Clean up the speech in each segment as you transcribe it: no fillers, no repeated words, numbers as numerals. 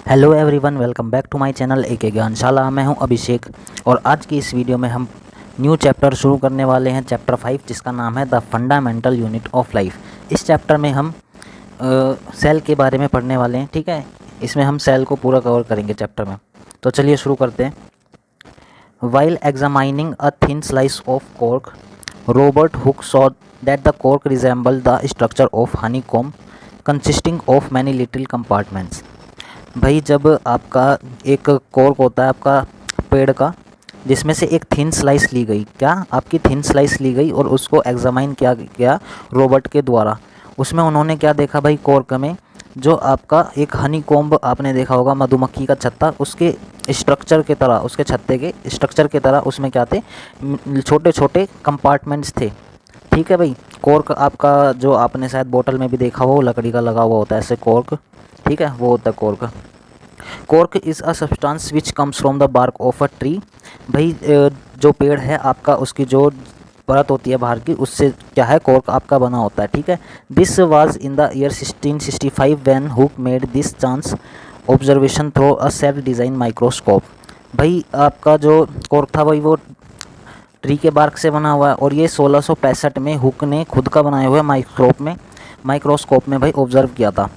Hello everyone, welcome back to my channel एक ज्ञानशाला। मैं हूं अभिषेक और आज की इस वीडियो में हम न्यू चैप्टर शुरू करने वाले हैं, चैप्टर 5, जिसका नाम है the fundamental unit of life. इस चैप्टर में हम सेल के बारे में पढ़ने वाले हैं। ठीक है, इसमें हम सेल को पूरा कवर करेंगे चैप्टर में। तो चलिए शुरू करते हैं। While examining a thin slice of cork, Robert Hooke saw that the cork resemble the structure of honey com consisting of many little compartments. भाई जब आपका एक कॉर्क होता है आपका पेड़ का, जिसमें से एक थिन स्लाइस ली गई, क्या आपकी थिन स्लाइस ली गई और उसको एग्जामाइन किया गया रॉबर्ट के द्वारा। उसमें उन्होंने क्या देखा भाई, कॉर्क में जो आपका एक हनी कॉम्ब आपने देखा होगा, मधुमक्खी का छत्ता, उसके स्ट्रक्चर के तरह, उसके छत्ते के स्ट्रक्चर के तरह उसमें क्या थे, छोटे छोटे कंपार्टमेंट्स थे। ठीक है भाई, कॉर्क आपका जो आपने शायद बोतल में भी देखा हो, लकड़ी का लगा हुआ होता है ऐसे कॉर्क। ठीक है, वो होता है cork. Cork is a substance which comes from the bark of a tree. भाई जो पेड़ है आपका, उसकी जो परत होती है बाहर की, उससे क्या है, कॉर्क आपका बना होता है। ठीक है, this was in the year 1665 when hook made this chance observation through a self design microscope. भाई आपका जो कॉर्क था भाई वो ट्री के बार्क से बना हुआ है, और ये 1665 में हुक ने खुद का बनाए हुए माइक्रोस्कोप में भाई ऑब्जर्व किया था।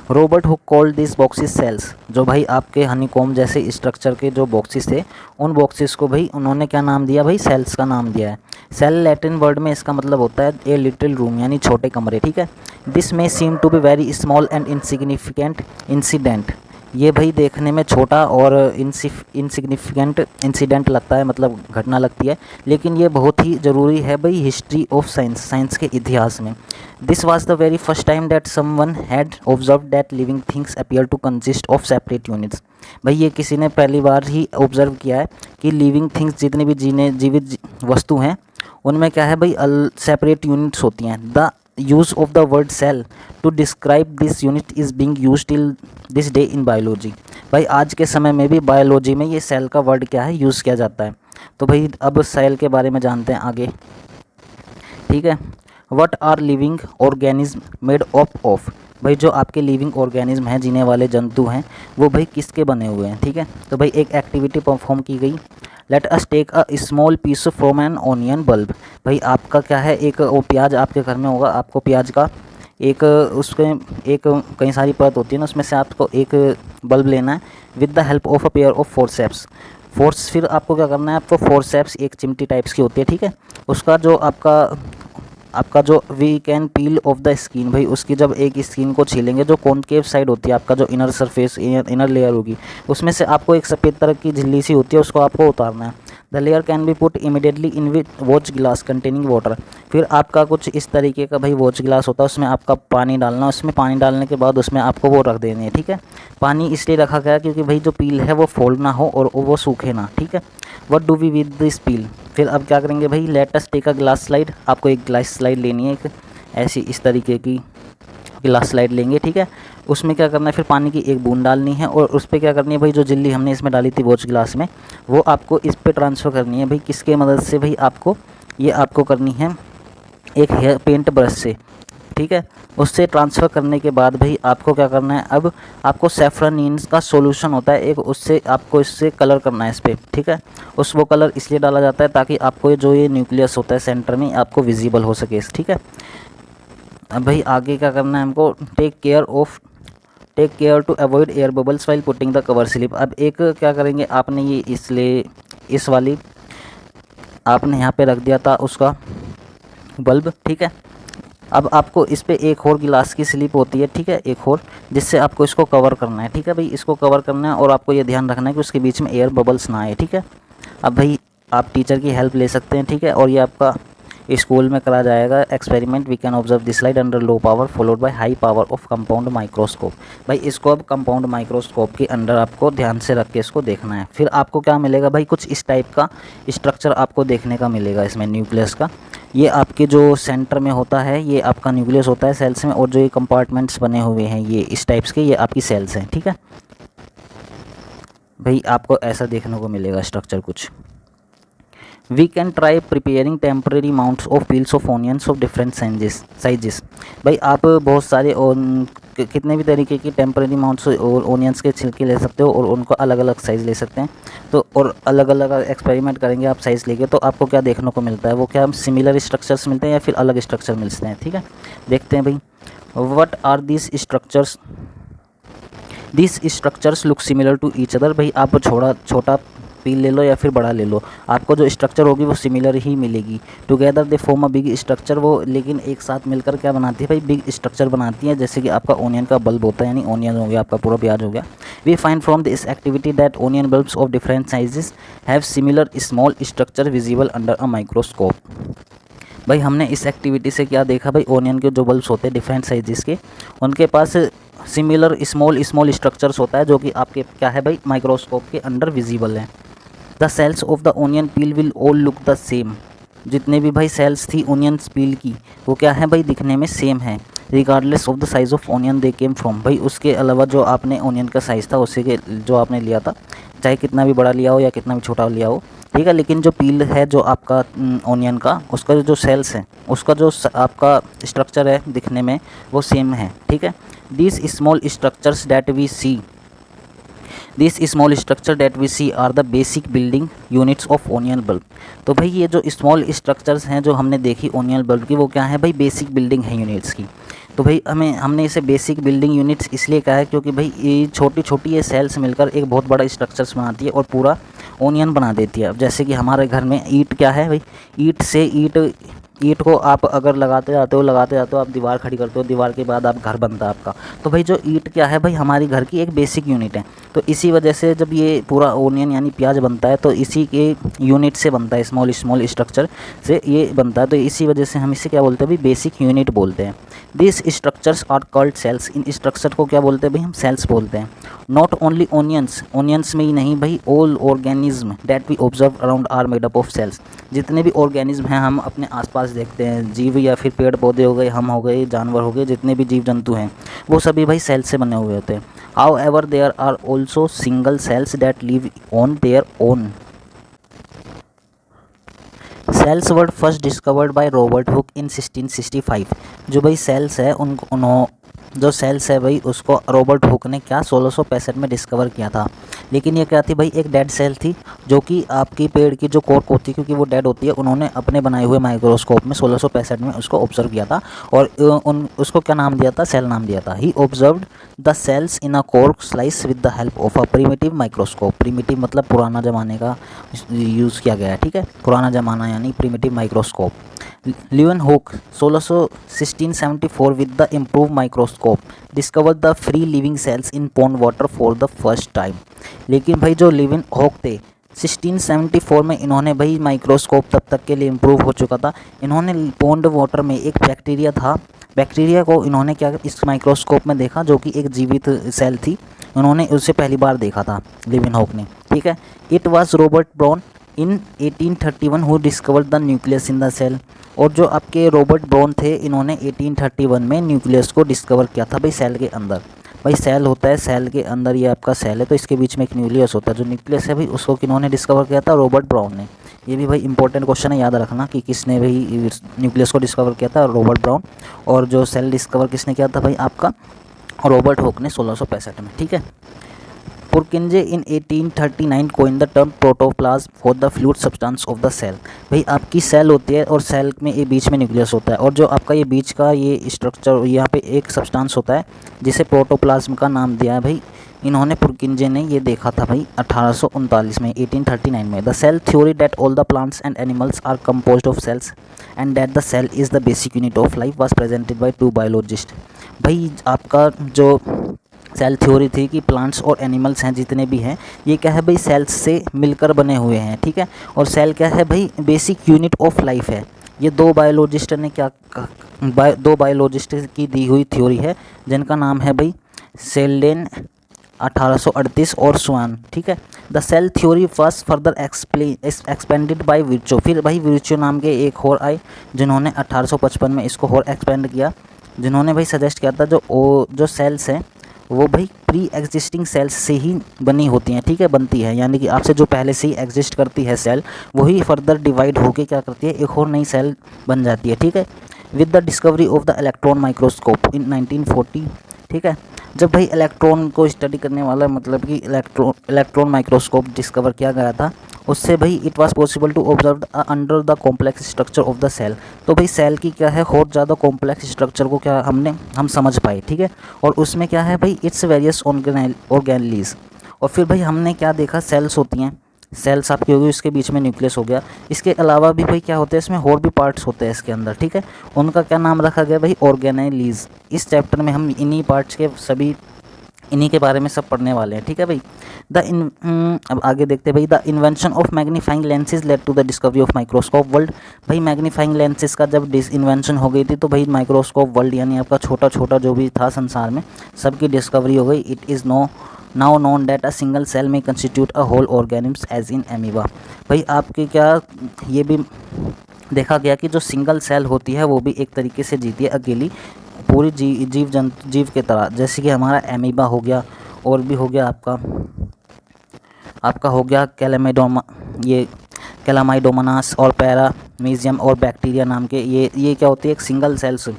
Robert Hooke called this boxes cells. जो भाई आपके हनीकॉम्ब जैसे स्ट्रक्चर के जो बॉक्सेस थे, उन बॉक्सेस को भाई उन्होंने क्या नाम दिया, भाई सेल्स का नाम दिया है। सेल लैटिन वर्ड में इसका मतलब होता है ए लिटिल रूम, यानी छोटे कमरे। ठीक है, this may seem to be very small and insignificant incident. ये भाई देखने में छोटा और इनसिग्निफिकेंट इंसिडेंट लगता है, मतलब घटना लगती है, लेकिन ये बहुत ही ज़रूरी है भाई हिस्ट्री ऑफ साइंस, साइंस के इतिहास में। This was the very first time that someone had observe that living things appear to consist of separate units. भाई ये किसी ने पहली बार ही ऑब्जर्व किया है कि लिविंग थिंग्स, जितनी भी जीवित वस्तु हैं, उनमें क्या है भाई, सेपरेट यूनिट्स होती हैं। The use of the word cell to describe this unit is being used till this day in biology। भाई आज के समय में भी बायोलॉजी में ये सेल का वर्ड क्या है, यूज़ किया जाता है। तो भाई अब सेल के बारे में जानते हैं आगे। ठीक है, what are living organism made up of. भाई जो आपके लिविंग ऑर्गेनिज्म हैं, जीने वाले जंतु हैं, वो भाई किसके बने हुए हैं। ठीक है, तो भाई एक एक्टिविटी परफॉर्म की गई। Let us take a small piece from an onion bulb. भाई आपका क्या है, एक वो प्याज आपके घर में होगा, आपको प्याज का एक उसके एक कई सारी परत होती है ना, उसमें से आपको एक बल्ब लेना है with the help of a pair of forceps. फिर आपको क्या करना है, आपको फोर्सेप्स एक चिमटी टाइप्स की होती है। ठीक है, उसका जो आपका जो we can peel off the skin, भाई उसकी जब एक स्किन को छीलेंगे, जो कॉनकेव साइड होती है, आपका जो इनर सरफेस, इनर लेयर होगी, उसमें से आपको एक सफ़ेद तरह की झिल्ली सी होती है, उसको आपको उतारना है। The layer can be put immediately in with watch glass containing water. फिर आपका कुछ इस तरीके का भाई वॉच ग्लास होता है, उसमें आपका पानी डालना, उसमें पानी डालने के बाद उसमें आपको वो रख देनी है। ठीक है, पानी इसलिए रखा गया क्योंकि भाई जो पील है वो फोल्ड ना हो और वो सूखे ना। ठीक है, what do we with this peel. फिर अब क्या करेंगे भाई, let us take a glass slide. आपको एक ग्लास स्लाइड लेनी है, एक ऐसी इस तरीके की ग्लास स्लाइड लेंगे। ठीक है, उसमें क्या करना है, फिर पानी की एक बूंद डालनी है, और उस पर क्या करनी है भाई, जो झिल्ली हमने इसमें डाली थी वॉच ग्लास में, वो आपको इस पर ट्रांसफ़र करनी है। भाई किसके मदद से, भाई आपको करनी है एक हेयर पेंट ब्रश से। ठीक है, उससे ट्रांसफ़र करने के बाद भाई आपको क्या करना है, अब आपको सेफ्रोनिन्स का सॉल्यूशन होता है एक, उससे आपको इससे कलर करना है इस पर। ठीक है, वो कलर इसलिए डाला जाता है ताकि आपको जो ये न्यूक्लियस होता है सेंटर में, आपको विजिबल हो सके। ठीक है, अब भाई आगे क्या करना है हमको, take care to avoid air bubbles while putting the cover slip. अब एक क्या करेंगे, आपने ये इसलिए इस वाली आपने यहाँ पे रख दिया था उसका बल्ब। ठीक है, अब आपको इस पे एक और गिलास की स्लिप होती है। ठीक है, एक और, जिससे आपको इसको कवर करना है। ठीक है भाई, इसको कवर करना है और आपको ये ध्यान रखना है कि उसके बीच में एयर बबल्स ना आए। ठीक है, अब भाई आप टीचर की हेल्प ले सकते हैं। ठीक है, और ये आपका स्कूल में करा जाएगा experiment. We can observe this slide under low power followed by high power of compound microscope. भाई इसको अब कंपाउंड माइक्रोस्कोप के अंडर आपको ध्यान से रख के इसको देखना है। फिर आपको क्या मिलेगा भाई, कुछ इस टाइप का स्ट्रक्चर आपको देखने का मिलेगा इसमें न्यूक्लियस का। ये आपके जो सेंटर में होता है, ये आपका न्यूक्लियस होता है सेल्स में, और जो ये कंपार्टमेंट्स बने हुए हैं ये इस टाइप्स के, ये आपकी सेल्स हैं। ठीक है भाई, आपको ऐसा देखने को मिलेगा स्ट्रक्चर कुछ। We can try preparing temporary mounts of peels of onions of different sizes. भाई आप बहुत सारे कितने भी तरीके की टेम्परेरी माउंट्स और ओनियंस के छिलके ले सकते हो और उनको अलग अलग साइज़ ले सकते हैं। तो और अलग अलग एक्सपेरिमेंट करेंगे आप साइज़ लेके, तो आपको क्या देखने को मिलता है, वो क्या सिमिलर स्ट्रक्चर्स मिलते हैं या फिर अलग स्ट्रक्चर मिलते हैं। ठीक है, देखते हैं भाई। What are these structures? This structures look similar to each other. भाई आप छोटा पील ले लो या फिर बड़ा ले लो, आपको जो स्ट्रक्चर होगी वो सिमिलर ही मिलेगी। Together they form a big structure, वो लेकिन एक साथ मिलकर क्या बनाती है भाई, बिग स्ट्रक्चर बनाती है। जैसे कि आपका ओनियन का बल्ब होता है, यानी ओनियन हो गया, आपका पूरा प्याज हो गया। We find from this activity that onion bulbs of different sizes have similar small structure visible under a microscope. भाई हमने इस एक्टिविटी से क्या देखा भाई, ओनियन के जो बल्ब्स होते हैं डिफरेंट साइजेस के, उनके पास सिमिलर स्मॉल स्ट्रक्चर्स होता है जो कि आपके क्या है भाई, माइक्रोस्कोप के अंडर विजिबल है। The cells of the onion peel will all look the same. जितने भी भाई सेल्स थी ओनियन पील की, वो क्या है भाई, दिखने में सेम है। Regardless of the size of onion they came from, भाई उसके अलावा जो आपने ओनियन का साइज़ था उसी के जो आपने लिया था, चाहे कितना भी बड़ा लिया हो या कितना भी छोटा लिया हो, ठीक है। लेकिन जो पील है जो आपका ओनियन का, उसका जो सेल्स है, उसका जो आपका स्ट्रक्चर है दिखने में वो सेम है। ठीक है, these small structures that we see are the basic building units of onion bulb। तो भाई ये जो स्मॉल स्ट्रक्चर्स हैं जो हमने देखी ओनियन बल्ब की, वो क्या है भाई, बेसिक बिल्डिंग है यूनिट्स की। तो भाई हमने इसे बेसिक बिल्डिंग यूनिट्स इसलिए कहा है क्योंकि भाई ये छोटी छोटी ये सेल्स मिलकर एक बहुत बड़ा स्ट्रक्चर्स बनाती है और पूरा ओनियन बना देती है। अब जैसे कि हमारे घर में ईंट क्या है भाई, ईंट को आप अगर लगाते जाते हो, आप दीवार खड़ी करते हो, दीवार के बाद आप घर बनता है आपका। तो भाई जो ईंट क्या है भाई, हमारी घर की एक बेसिक यूनिट है। तो इसी वजह से जब ये पूरा ओनियन यानी प्याज बनता है तो इसी के यूनिट से बनता है, स्मॉल स्ट्रक्चर से ये बनता है। तो इसी वजह से हम इसे क्या बोलते हैं भाई, बेसिक यूनिट बोलते हैं। This structures are called cells. इन स्ट्रक्चर को क्या बोलते हैं भाई, हम सेल्स बोलते हैं। नॉट ओनली ओनियंस में ही नहीं भाई, all organism that we observe around are made up of cells. जितने भी ऑर्गेनिज्म हैं हम अपने आसपास देखते हैं, जीव या फिर पेड़ पौधे हो गए, हम हो गए, जानवर हो गए, जितने भी जीव जंतु हैं वो सभी भाई सेल से बने हुए होते हैं। However there are also single cells that live on their own. Cells were first discovered by Robert Hooke in 1665। जो भाई सेल्स है जो सेल्स है भाई उसको रॉबर्ट हुक ने क्या 1665 में डिस्कवर किया था। लेकिन ये क्या थी भाई, एक डेड सेल थी जो कि आपकी पेड़ की जो कॉर्क होती है, क्योंकि वो डेड होती है, उन्होंने अपने बनाए हुए माइक्रोस्कोप में 1665 में उसको ऑब्जर्व किया था और उसको क्या नाम दिया था, सेल नाम दिया था। He observed the cells in a cork slice with the help of a primitive microscope. Primitive मतलब पुराना ज़माने का यूज़ किया गया है। ठीक है, पुराना ज़माना यानी primitive microscope. Leeuwenhoek 1674 with the improved microscope discovered the free living cells in pond water for the first time। लेकिन भाई जो लीवेनहॉक थे 1674 में इन्होंने भाई माइक्रोस्कोप तब तक के लिए इम्प्रूव हो चुका था। इन्होंने पॉन्ड वाटर में एक बैक्टीरिया था, बैक्टीरिया को इन्होंने क्या इस माइक्रोस्कोप में देखा जो कि एक जीवित सेल थी। उन्होंने उसे पहली बार देखा था लीवेनहॉक ने। ठीक है, it was Robert Brown in 1831 who discovered the nucleus in the cell. और जो आपके रॉबर्ट ब्राउन थे, इन्होंने 1831 में न्यूक्लियस को डिस्कवर किया था भाई सेल के अंदर। भाई सेल होता है, सेल के अंदर ये आपका सेल है तो इसके बीच में एक न्यूक्लियस होता है। जो न्यूक्लियस है भाई उसको किन्होंने डिस्कवर किया था, रॉबर्ट ब्राउन ने। ये भी भाई इंपॉर्टेंट क्वेश्चन है, याद रखना कि किसने भाई न्यूक्लियस को डिस्कवर किया था, रॉबर्ट ब्राउन। और जो सेल डिस्कवर किसने किया था भाई, आपका रॉबर्ट हुक ने 1665 में। ठीक है, Purkinje in 1839 coined the term protoplasm for the fluid substance of the cell. भाई आपकी सेल होती है और सेल में ये बीच में न्यूक्लियस होता है और जो आपका ये बीच का ये स्ट्रक्चर, यहाँ पे एक सब्सटेंस होता है जिसे प्रोटोप्लाज्म का नाम दिया है भाई। इन्होंने पुरकिंजे ने ये देखा था भाई 1839 में, 1839 में। The cell theory that all the plants and animals are composed of cells and that the cell is the basic unit of life was presented by two biologists. भाई आपका जो सेल थ्योरी थी कि प्लांट्स और animals हैं जितने भी हैं ये क्या है भाई, सेल्स से मिलकर बने हुए हैं। ठीक है, और सेल क्या है भाई, बेसिक यूनिट ऑफ लाइफ है। ये दो बायोलॉजिस्ट ने दो बायोलॉजिस्ट की दी हुई थ्योरी है जिनका नाम है भाई सेल्डेन 1838 और स्वान। ठीक है, the cell theory first further expanded by Virchow. फिर भाई विर्चो नाम के एक और आए जिन्होंने 1855 में इसको और एक्सपेंड किया, जिन्होंने भाई सजेस्ट किया था जो सेल्स हैं वो भाई प्री एग्जिस्टिंग सेल्स से ही बनी होती हैं। ठीक है, बनती है, यानी कि आपसे जो पहले से ही एग्जिस्ट करती है सेल वही फर्दर डिवाइड होके क्या करती है, एक और नई सेल बन जाती है। ठीक है, with the discovery of the electron microscope इन 1940। ठीक है। जब भाई इलेक्ट्रॉन को स्टडी करने वाला मतलब कि इलेक्ट्रॉन माइक्रोस्कोप डिस्कवर किया गया था, उससे भाई it was possible to observe under the complex structure of the cell. तो भाई सेल की क्या है और ज़्यादा कॉम्प्लेक्स स्ट्रक्चर को क्या हम समझ पाए, ठीक है। और उसमें क्या है भाई, इट्स वेरियस ऑर्गेनेलीज। और फिर भाई हमने क्या देखा, सेल्स होती हैं, सेल्स आपकी होगी, इसके बीच में न्यूक्लियस हो गया। इसके अलावा भी भाई क्या होते हैं, इसमें और भी पार्ट्स होते हैं इसके अंदर, ठीक है। उनका क्या नाम रखा गया भाई, ऑर्गेनेलीज। इस चैप्टर में हम इन्हीं पार्ट्स के सभी इन्हीं के बारे में सब पढ़ने वाले हैं, ठीक है भाई। अब आगे देखते हैं भाई, the invention of magnifying lenses led to the discovery of microscope world. भाई मैग्नीफाइंग लेंसेज का जब इन्वेंशन हो गई थी तो भाई माइक्रोस्कोप वर्ल्ड यानी आपका छोटा छोटा जो भी था संसार में सबकी डिस्कवरी हो गई। It is now known that a single cell may constitute a whole organism as in amoeba. भाई आपके क्या ये भी देखा गया कि जो सिंगल सेल होती है वो भी एक तरीके से जीती है अकेली, पूरी जीव के तरह, जैसे कि हमारा एमीबा हो गया, और भी हो गया आपका हो गया कैलामाइडोमोनास और पैरामीजियम और बैक्टीरिया नाम के ये क्या होती है, एक सिंगल सेल्स।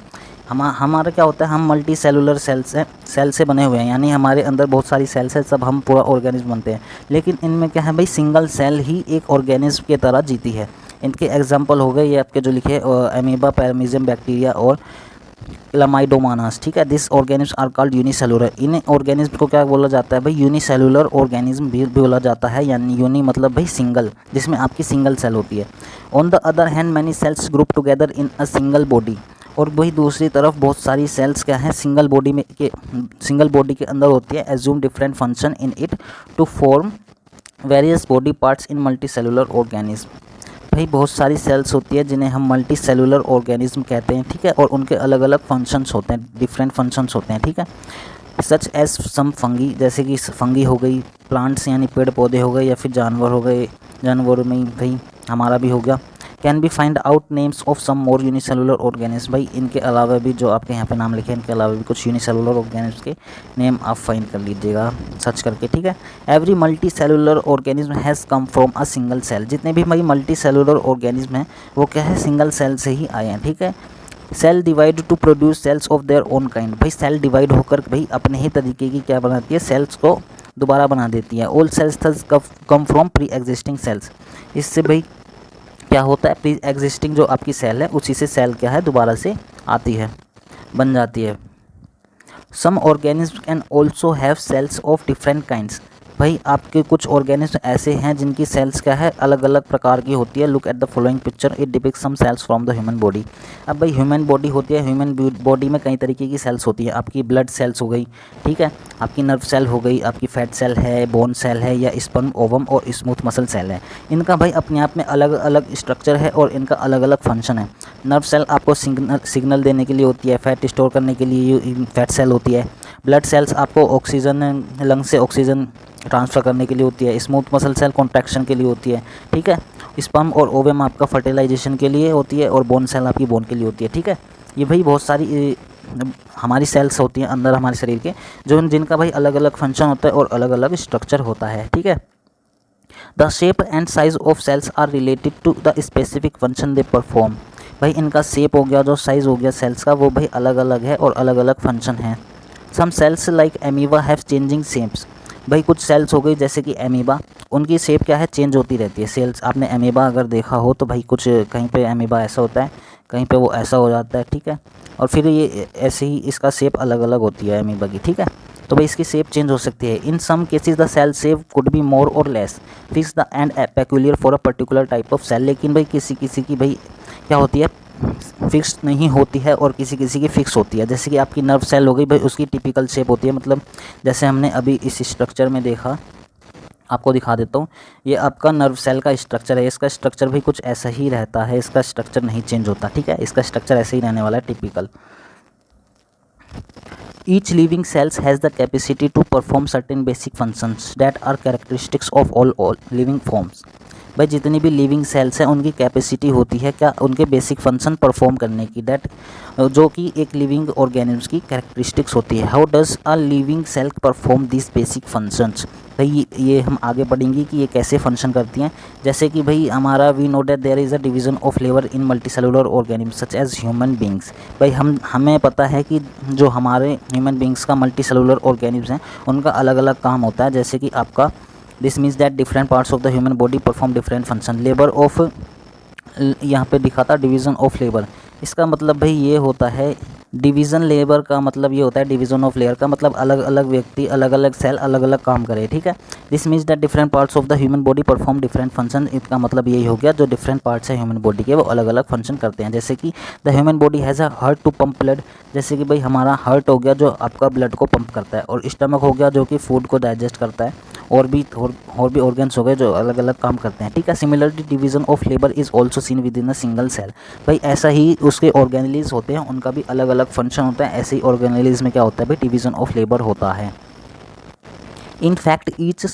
हमारा क्या होता है, हम मल्टी सेलुलर सेल से बने हुए हैं, यानी हमारे अंदर बहुत सारी सेल्स है, सब हम पूरा ऑर्गेनिज्म बनते हैं। लेकिन इनमें क्या है भाई, सिंगल सेल ही एक ऑर्गेनिज्म की तरह जीती है। इनके एग्जाम्पल हो गए ये आपके जो लिखे एमीबा, पैरामीजियम, बैक्टीरिया और कैलामाइडोमोनास, ठीक है। This organism are called unicellular. इन ऑर्गेनिज्म को क्या बोला जाता है भाई, यूनिसेलुलर ऑर्गेनिज्म भी बोला जाता है, यानी यूनि मतलब भाई सिंगल, जिसमें आपकी सिंगल सेल होती है। On the other hand many cells group together in a single body. और वही दूसरी तरफ बहुत सारी सेल्स क्या है, सिंगल बॉडी के अंदर होती है। Assume different function in it to form various body parts in multi cellular organism. भाई बहुत सारी सेल्स होती है जिन्हें हम मल्टी सेलुलर ऑर्गेनिज्म कहते हैं, ठीक है। और उनके अलग अलग फंक्शंस होते हैं, डिफरेंट फंक्शंस होते हैं, ठीक है। सच एज सम फंगी, जैसे कि फंगी हो गई, प्लांट्स यानी पेड़ पौधे हो गए, या फिर जानवर हो गए, जानवरों में भाई हमारा भी हो गया। Can be find out names of some more unicellular organism. भाई इनके अलावा भी जो आपके यहाँ पे नाम लिखे हैं, इनके अलावा भी कुछ यूनिसेलुलर ऑर्गेनिज्म के नेम आप फाइंड कर लीजिएगा सर्च करके, ठीक है। Every multi cellular organism has come from a single cell. जितने भी भाई मल्टी सेलुलर ऑर्गेनिज्म हैं वो क्या है, सिंगल सेल से ही आए हैं, ठीक है। Cell divide to produce cells of their own kind. भाई सेल डिवाइड होकर भाई अपने ही तरीके की क्या बनाती है, सेल्स को दोबारा बना देती है। All cells thus come from pre existing cells. इससे भाई क्या होता है, प्री एग्जिस्टिंग जो आपकी सेल है उसी से सेल क्या है दोबारा से आती है, बन जाती है। Some organism can also have cells of different kinds. भाई आपके कुछ ऑर्गेनिज्म ऐसे हैं जिनकी सेल्स क्या है, अलग अलग प्रकार की होती है। Look at the following picture, it depict some cells from the human body. अब भाई ह्यूमन बॉडी होती है, ह्यूमन बॉडी में कई तरीके की सेल्स होती है। आपकी ब्लड सेल्स हो गई, ठीक है, आपकी नर्व सेल हो गई, आपकी फैट सेल है, बोन सेल है, या स्पर्म, ओवम और स्मूथ मसल सेल है। इनका भाई अपने आप में अलग अलग स्ट्रक्चर है और इनका अलग अलग फंक्शन है। नर्व सेल आपको सिग्नल देने के लिए होती है, फैट स्टोर करने के लिए फैट सेल होती है। ब्लड सेल्स आपको ऑक्सीजन, लंग से ऑक्सीजन ट्रांसफ़र करने के लिए होती है। स्मूथ मसल सेल कॉन्ट्रैक्शन के लिए होती है, ठीक है। स्पर्म और ओवम आपका फर्टिलाइजेशन के लिए होती है, और बोन सेल आपकी बोन के लिए होती है, ठीक है। ये भाई बहुत सारी हमारी सेल्स होती हैं अंदर हमारे शरीर के, जिनका भाई अलग अलग फंक्शन होता है और अलग अलग स्ट्रक्चर होता है, ठीक है। The shape and size of cells are related to the specific function they perform. भाई इनका शेप हो गया, जो साइज़ हो गया सेल्स का, वो भाई अलग अलग है और अलग अलग फंक्शन है। Some cells like amoeba have changing shapes. भाई कुछ सेल्स हो गई जैसे कि एमीबा, उनकी शेप क्या है, चेंज होती रहती है। सेल्स आपने एमीबा अगर देखा हो तो भाई कुछ कहीं पे एमीबा ऐसा होता है, कहीं पे वो ऐसा हो जाता है, ठीक है। और फिर ये ऐसे ही इसका शेप अलग अलग होती है एमीबा की, ठीक है। तो भाई इसकी शेप चेंज हो सकती है। In some cases the cell shape could be more or less fix the and peculiar for a particular type of cell. लेकिन भाई किसी की भाई क्या होती है, फिक्स नहीं होती है, और किसी की फिक्स होती है। जैसे कि आपकी नर्व सेल हो गई भाई, उसकी टिपिकल शेप होती है, मतलब जैसे हमने अभी इस स्ट्रक्चर में देखा, आपको दिखा देता हूँ। ये आपका नर्व सेल का स्ट्रक्चर है, इसका स्ट्रक्चर भी कुछ ऐसा ही रहता है, इसका स्ट्रक्चर नहीं चेंज होता, ठीक है। इसका स्ट्रक्चर ऐसे ही रहने वाला है, typical. Each living cells has the capacity to perform certain basic functions that are characteristics of all living forms. भाई जितनी भी लिविंग सेल्स हैं उनकी कैपेसिटी होती है क्या, उनके बेसिक फंक्शन परफॉर्म करने की, दैट जो कि एक लिविंग ऑर्गेनिज्म की कैरेक्टरिस्टिक्स होती है। How does a living cell perform this basic functions, भाई ये हम आगे पढ़ेंगे कि ये कैसे फंक्शन करती हैं। जैसे कि भाई हमारा we know that there is a division of labour in multicellular organism such as human beings. भाई हमें पता है कि जो हमारे ह्यूमन बींग्स का मल्टीसेलुलर ऑर्गेनिज्म हैं उनका अलग अलग काम होता है। जैसे कि आपका this means that different parts of the human body perform different function. Labour of, यहाँ पे दिखा था डिवीज़न ऑफ लेबर, इसका मतलब भाई ये होता है डिवीज़न लेबर का मतलब ये होता है डिवीज़न ऑफ लेबर का मतलब अलग अलग व्यक्ति अलग अलग सेल अलग अलग काम करे, ठीक है। This means that different parts of the human body perform different function, इसका मतलब यही हो गया जो डिफरेंट पार्ट्स है ह्यूमन बॉडी के वो अलग अलग फंक्शन करते हैं। जैसे कि the human body has a heart to pump blood, जैसे कि भाई हमारा हार्ट हो गया जो आपका ब्लड को पंप करता है, और स्टमक हो गया जो कि फूड को डाइजेस्ट करता है, और भी ऑर्गन्स हो गए जो अलग अलग काम करते हैं, ठीक है। Similarly division of labour is also seen within a single cell, भाई ऐसा ही उसके ऑर्गेनेलिज होते हैं उनका भी अलग अलग फंक्शन होता है। ऐसे ही ऑर्गेनेलिज में क्या होता है भाई डिवीजन ऑफ लेबर होता है। In fact each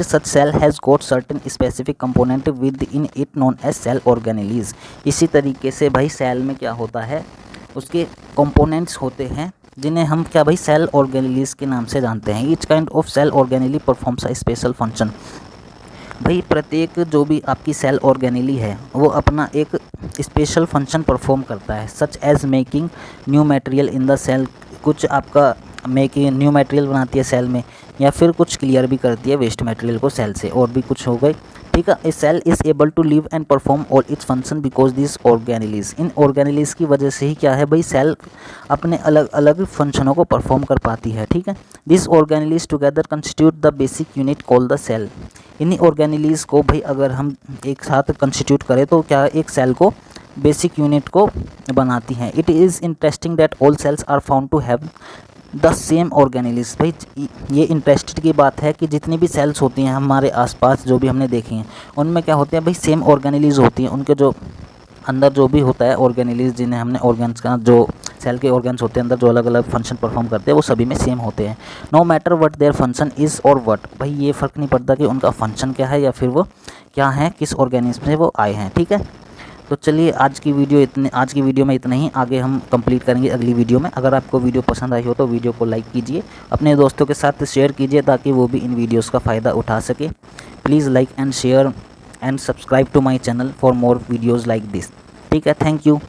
such cell has got certain specific component within it known as cell organelles। इसी तरीके से भाई सेल में क्या होता है उसके कंपोनेंट्स होते हैं जिन्हें हम क्या भाई सेल ऑर्गेनेलिस के नाम से जानते हैं। Each kind of cell organelle performs a special function, भाई प्रत्येक जो भी आपकी सेल ऑर्गेनेली है वो अपना एक स्पेशल फंक्शन परफॉर्म करता है। Such as making new material in the cell, कुछ आपका मेकिंग न्यू मटेरियल बनाती है सेल में, या फिर कुछ क्लियर भी करती है वेस्ट मटेरियल को सेल से, और भी कुछ हो गई, ठीक है। A cell is able to live and perform all its function because this organelles, इन ऑर्गेनेलिस की वजह से ही क्या है भाई सेल अपने अलग अलग फंक्शनों को परफॉर्म कर पाती है, ठीक है। This organelles together constitute the basic unit called the cell, इन्हीं ऑर्गेनेलिस को भाई अगर हम एक साथ कंस्टिट्यूट करें तो क्या एक सेल को बेसिक यूनिट को बनाती हैं। It is interesting that all cells are found to have the same organelles, भाई ये इंटरेस्टेड की बात है कि जितनी भी सेल्स होती हैं हमारे आसपास जो भी हमने देखी हैं उनमें क्या होते हैं भाई सेम ऑर्गेनेलिस होती हैं, उनके जो अंदर जो भी होता है ऑर्गेनेलिस जिन्हें हमने ऑर्गन्स का जो सेल के ऑर्गन्स होते हैं अंदर जो अलग अलग फंक्शन परफॉर्म करते हैं वो सभी में सेम होते हैं। No matter what their function is और व्हाट, भाई ये फ़र्क नहीं पड़ता कि उनका फंक्शन क्या है या फिर वो क्या है किस ऑर्गेनिज्म से वो आए हैं, ठीक है। तो चलिए आज की वीडियो में इतना ही, आगे हम कंप्लीट करेंगे अगली वीडियो में। अगर आपको वीडियो पसंद आई हो तो वीडियो को लाइक कीजिए, अपने दोस्तों के साथ शेयर कीजिए ताकि वो भी इन वीडियोस का फ़ायदा उठा सके। Please like and share and subscribe to my channel for more videos like this, ठीक है। Thank you.